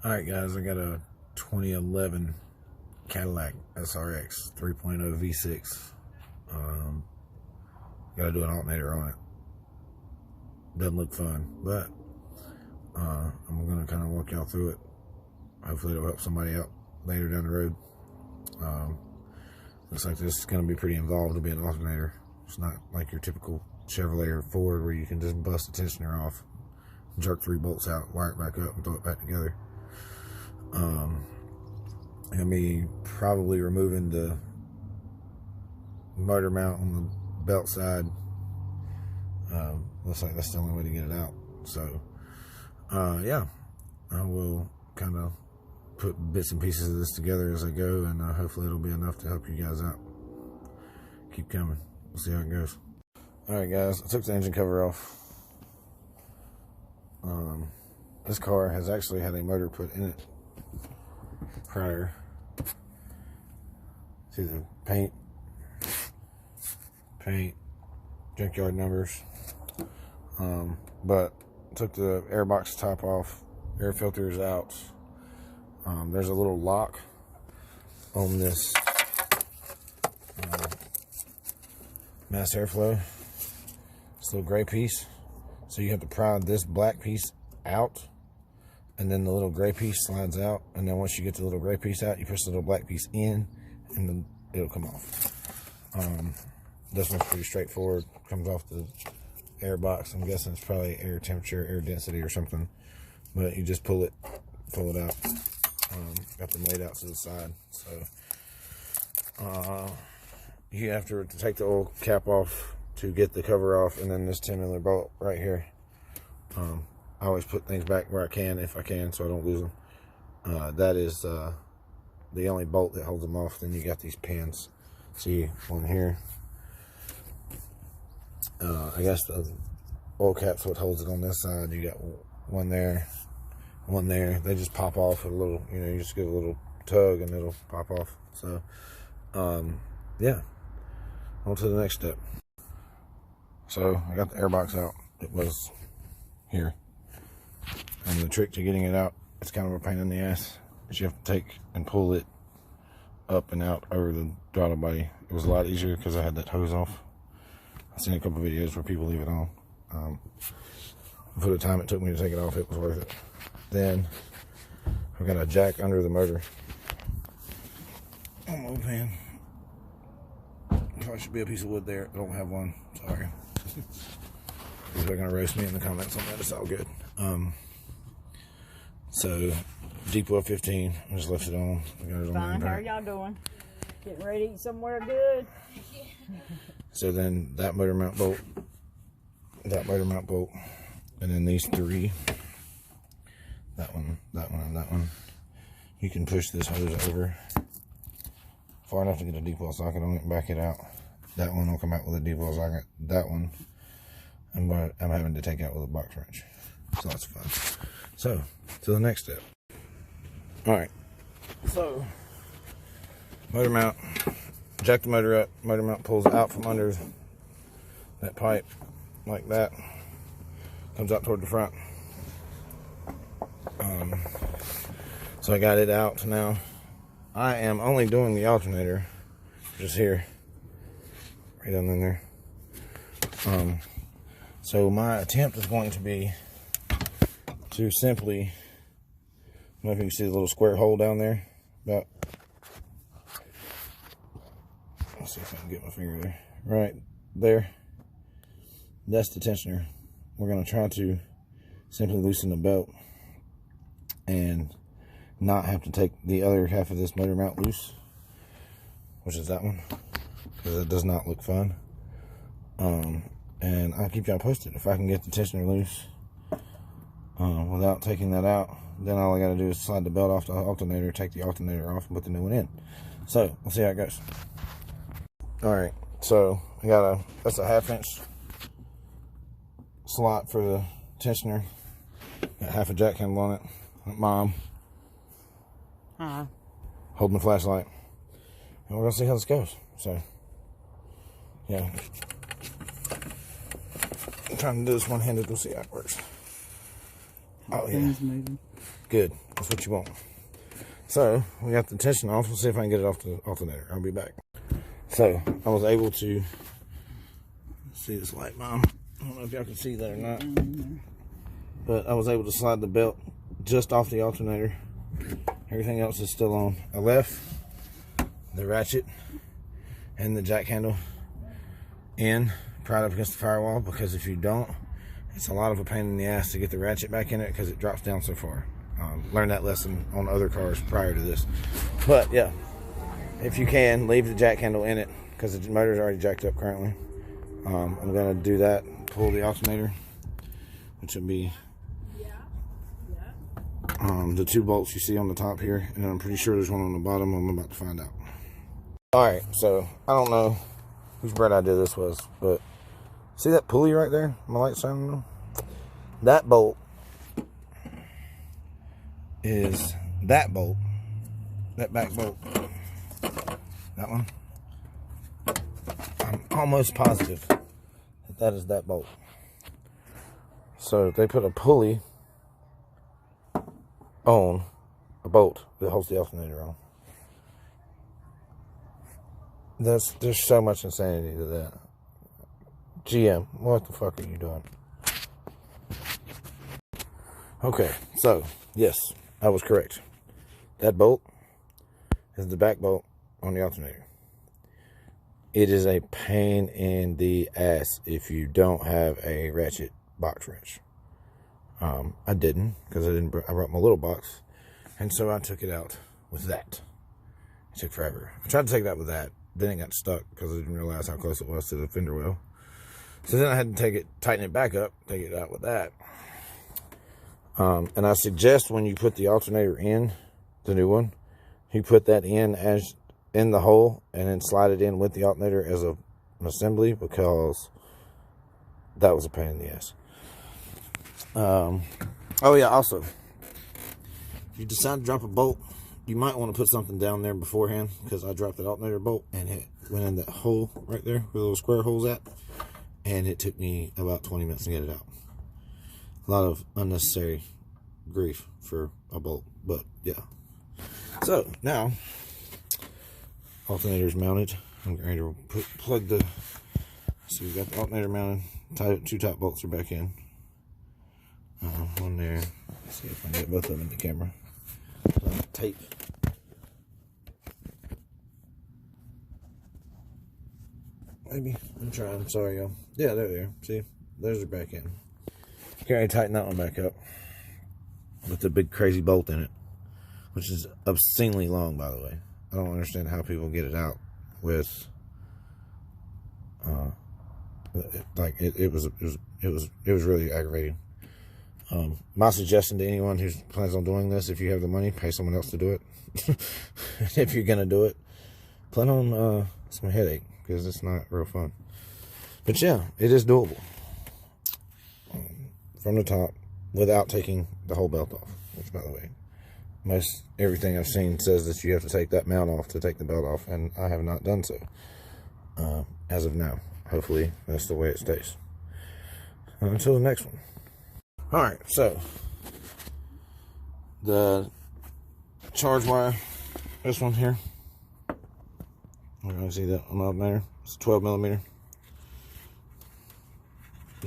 Alright guys, I got a 2011 Cadillac SRX 3.0 V6. Gotta do an alternator on it. Doesn't look fun, but I'm gonna kind of walk y'all through it. Hopefully it'll help somebody out later down the road. Looks like this is gonna be pretty involved to be an alternator. It's not like your typical Chevrolet or Ford where you can just bust the tensioner off, jerk 3 bolts out, wire it back up, and throw it back together. Gonna be probably removing the motor mount on the belt side. Looks like that's the only way to get it out. So, yeah, I will kind of put bits and pieces of this together as I go, and hopefully it'll be enough to help you guys out. Keep coming. We'll see how it goes. Alright guys, I took the engine cover off. This car has actually had a motor put in it prior. See the paint, junkyard numbers. But took the airbox top off, air filters out. There's a little lock on this mass airflow. This little gray piece. So you have to pry this black piece out, and then the little gray piece slides out, and then once you get the little gray piece out, you push the little black piece in, and then it'll come off. This one's pretty straightforward. Comes off the air box. I'm guessing it's probably air temperature, air density or something, but you just pull it out. Got them laid out to the side. So you have to take the oil cap off to get the cover off, and then this 10mm bolt right here. I always put things back where I can, if I can, so I don't lose them. That is the only bolt that holds them off. Then you got these pins. See one here. I guess the oil cap's what holds it on this side. You got one there, one there. They just pop off with a little, you just give a little tug and it'll pop off. So, yeah. On to the next step. So I got the airbox out. It was here. And the trick to getting it out, it's kind of a pain in the ass, is you have to take and pull it up and out over the throttle body. It was a lot easier because I had that hose off. I've seen a couple videos where people leave it on. For the time it took me to take it off, it was worth it. Then I've got a jack under the motor. On my pan. Probably should be a piece of wood there. I don't have one. Sorry. People are gonna roast me in the comments on that. It's all good. So deep well 15. I just left it on. I got it on. Fine. How are y'all doing? Getting ready to eat somewhere good. So then that motor mount bolt, and then these 3. That one, and that one. You can push this hose over far enough to get a deep well socket on it and back it out. That one will come out with a deep well socket. That one I'm having to take out with a box wrench. So that's fun. So, to the next step. Alright. So, motor mount. Jack the motor up. Motor mount pulls out from under that pipe like that. Comes out toward the front. So I got it out now. I am only doing the alternator, just here, right down in there. So my attempt is going to be to simply, I don't know if you can see the little square hole down there, about, let's see if I can get my finger there, right there. That's the tensioner. We're going to try to simply loosen the belt and not have to take the other half of this motor mount loose, which is that one, because it does not look fun. And I'll keep y'all posted if I can get the tensioner loose without taking that out. Then all I got to do is slide the belt off the alternator, take the alternator off, and put the new one in. So we'll see how it goes. All right, so I got that's a 1/2 inch slot for the tensioner. Got half a jack handle on it. Mom. Holding the flashlight. And we're gonna see how this goes. So, yeah. I'm trying to do this one-handed. We'll see how it works. Oh yeah. Good. That's what you want. So, we got the tension off. We'll see if I can get it off the alternator. I'll be back. So, I was able to see this light, Mom. I don't know if y'all can see that or not. But I was able to slide the belt just off the alternator. Everything else is still on. I left the ratchet and the jack handle in, pried up against the firewall, because if you don't, it's a lot of a pain in the ass to get the ratchet back in it because it drops down so far. Learned that lesson on other cars prior to this. But yeah, if you can, leave the jack handle in it because the motor's already jacked up currently. I'm going to do that, pull the alternator, which would be the 2 bolts you see on the top here, and I'm pretty sure there's one on the bottom. I'm about to find out. Alright, so I don't know whose bright idea this was, but see that pulley right there? My light's shining on? That bolt is that bolt, that back bolt, that one. I'm almost positive that is that bolt. So they put a pulley on a bolt that holds the alternator on. There's so much insanity to that. GM, what the fuck are you doing? Okay, so yes, I was correct. That bolt is the back bolt on the alternator. It is a pain in the ass if you don't have a ratchet box wrench. I didn't, because I brought my little box, and so I took it out with that. It took forever. I tried to take it out with that, then it got stuck because I didn't realize how close it was to the fender well. So then I had to tighten it back up, take it out with that. And I suggest when you put the alternator in, the new one, you put that in the hole and then slide it in with the alternator as an assembly, because that was a pain in the ass. Oh yeah, also, if you decide to drop a bolt, you might want to put something down there beforehand, because I dropped that alternator bolt and it went in that hole right there where the little square hole's at, and it took me about 20 minutes to get it out. A lot of unnecessary grief for a bolt, but yeah. So now, alternator's mounted. I'm ready to plug the. So we've got the alternator mounted. 2 top bolts are back in. One there. Let's see if I can get both of them in the camera. Tape. Maybe. I'm trying. Sorry, y'all. Yeah, they're there. See? Those are back in. Can I tighten that one back up with the big crazy bolt in it, which is obscenely long, by the way. I don't understand how people get it out with it was really aggravating. My suggestion to anyone who plans on doing this, if you have the money, pay someone else to do it. If you're gonna do it, plan on some headache, because it's not real fun. But yeah, it is doable from the top without taking the whole belt off, which, by the way, most everything I've seen says that you have to take that mount off to take the belt off, and I have not done so as of now. Hopefully that's the way it stays until the next one. Alright, so the charge wire, this one here, you can see that on the there. It's 12 millimeter.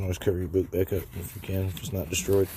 Always cover your boot back up if you can, if it's not destroyed.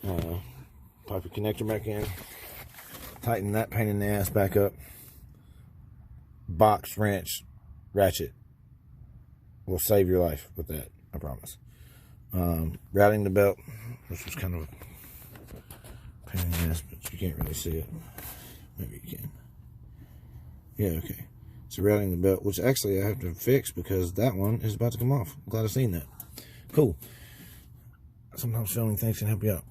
Pop your connector back in, tighten that pain in the ass back up. Box wrench ratchet will save your life with that, I promise. Routing the belt, which was kind of a pain in the ass, but you can't really see it. Maybe you can. Yeah, okay. So routing the belt, which actually I have to fix because that one is about to come off. I'm glad I've seen that. Cool. Sometimes filming things can help you out.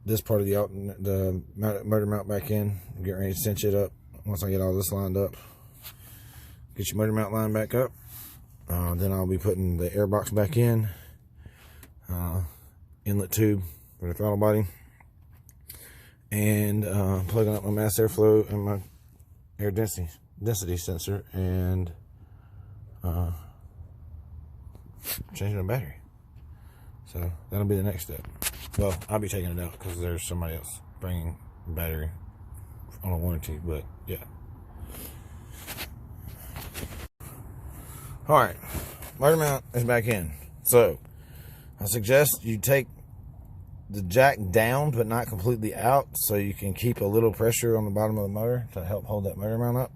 This part of the motor mount back in. I'm getting ready to cinch it up once I get all this lined up. Get your motor mount line back up. Then I'll be putting the air box back in. Inlet tube for the throttle body. And plugging up my mass airflow and my air density sensor, and changing the battery. So that'll be the next step. Well, I'll be taking it out because there's somebody else bringing battery on a warranty, but yeah. Alright, motor mount is back in. So, I suggest you take the jack down but not completely out so you can keep a little pressure on the bottom of the motor to help hold that motor mount up.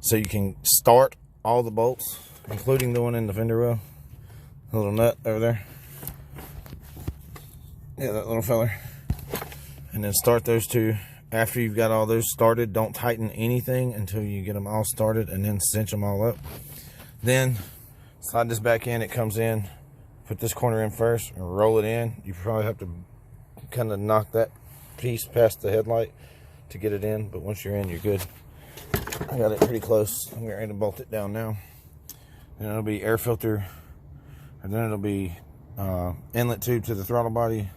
So you can start all the bolts, including the one in the fender well. The little nut over there. Yeah, that little feller. And then start those two. After you've got all those started, don't tighten anything until you get them all started, and then cinch them all up. Then slide this back in. It comes in. Put this corner in first and roll it in. You probably have to kind of knock that piece past the headlight to get it in, but once you're in, you're good. I got it pretty close. I'm ready to bolt it down now. And it'll be air filter, and then it'll be inlet tube to the throttle body,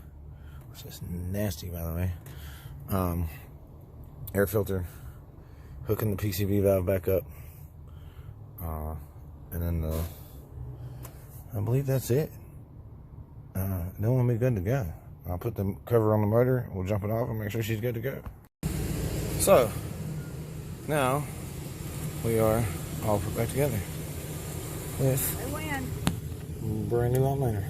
which is nasty, by the way. Air filter, hooking the PCV valve back up, and then I believe that's it. Then we'll be good to go. I'll put the cover on the motor, we'll jump it off and make sure she's good to go. So, now we are all put back together with I win. brand new Alternator.